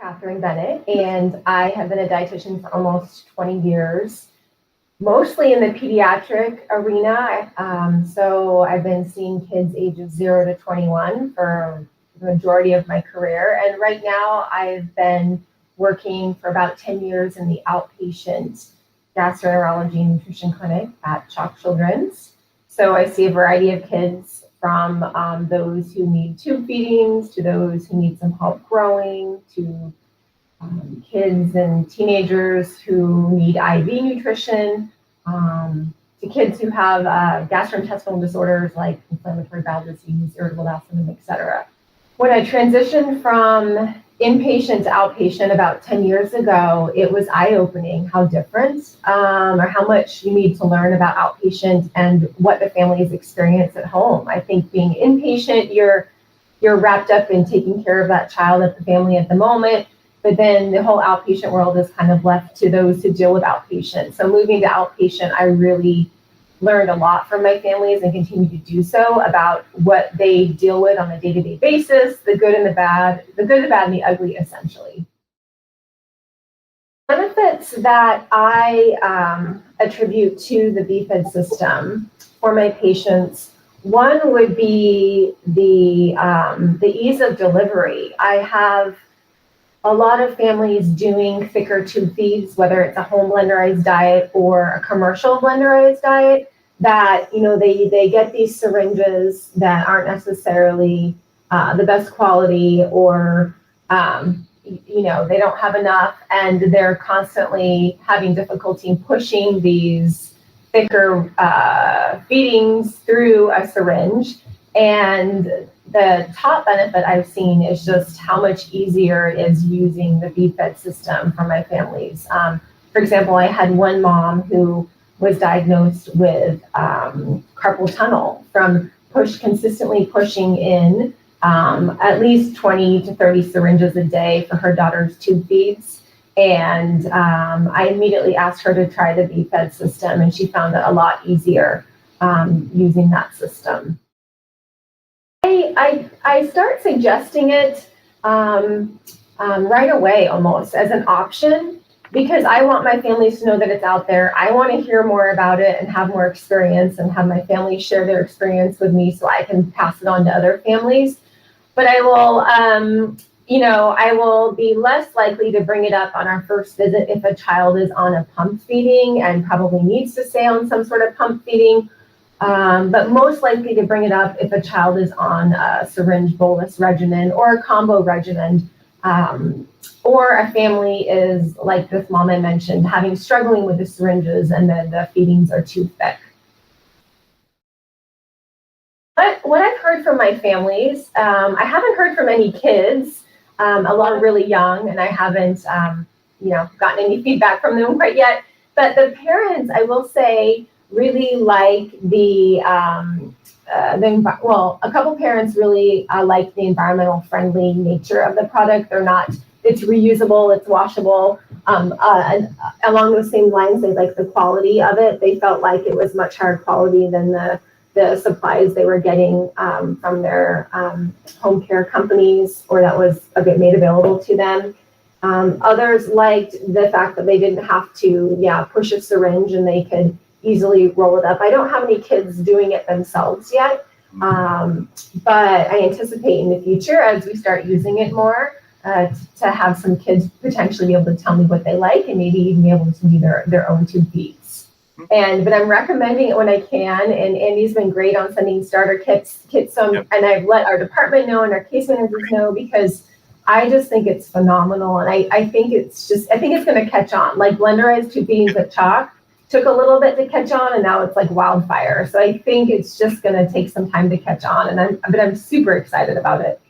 Katherine Bennett, and I have been a dietitian for almost 20 years, mostly in the pediatric arena. So I've been seeing kids ages 0 to 21 for the majority of my career. And right now I've been working for about 10 years in the outpatient gastroenterology and nutrition clinic at Chalk Children's. So I see a variety of kids from those who need tube feedings to those who need some help growing to kids and teenagers who need IV nutrition, to kids who have gastrointestinal disorders like inflammatory bowel disease, irritable bowel syndrome, etc. When I transitioned from inpatient to outpatient about 10 years ago, it was eye-opening how different or how much you need to learn about outpatient and what the families experience at home. I think being inpatient, you're wrapped up in taking care of that child at the family at the moment, but then the whole outpatient world is kind of left to those who deal with outpatient. So moving to outpatient, I really learned a lot from my families and continue to do so about what they deal with on a day-to-day basis, the good and the bad, the bad and the ugly, essentially. Benefits that I attribute to the bFed system for my patients, one would be the ease of delivery. I have a lot of families doing thicker tube feeds, whether it's a home blenderized diet or a commercial blenderized diet, that, they get these syringes that aren't necessarily the best quality, or, they don't have enough, and they're constantly having difficulty pushing these thicker feedings through a syringe. And the top benefit I've seen is just how much easier it is using the bFed system for my families. For example, I had one mom who was diagnosed with carpal tunnel from consistently pushing in at least 20 to 30 syringes a day for her daughter's tube feeds. And I immediately asked her to try the bFed system, and she found it a lot easier using that system. I start suggesting it right away, almost as an option, because I want my families to know that it's out there. I want to hear more about it and have more experience and have my family share their experience with me so I can pass it on to other families. But I will, I will be less likely to bring it up on our first visit if a child is on a pump feeding and probably needs to stay on some sort of pump feeding. But most likely to bring it up if a child is on a syringe bolus regimen or a combo regimen, or a family is, like this mom I mentioned, struggling with the syringes and then the feedings are too thick. But what I've heard from my families, I haven't heard from any kids, a lot are really young, and I haven't, gotten any feedback from them quite yet. But the parents, I will say, really like a couple parents really like the environmental friendly nature of the product. It's reusable, it's washable. And along those same lines, they like the quality of it. They felt like it was much higher quality than the supplies they were getting from their home care companies, or that was made available to them. Others liked the fact that they didn't have to push a syringe and they could easily roll it up. I don't have any kids doing it themselves yet, but I anticipate in the future, as we start using it more, to have some kids potentially be able to tell me what they like and maybe even be able to do their own tube feeds. But I'm recommending it when I can, and Andy's been great on sending starter kits. And I've let our department know and our case managers know, because I just think it's phenomenal, and I think it's going to catch on. Like blenderized tube feedings at Chalk took a little bit to catch on, and now it's like wildfire. So I think it's just going to take some time to catch on, but I'm super excited about it.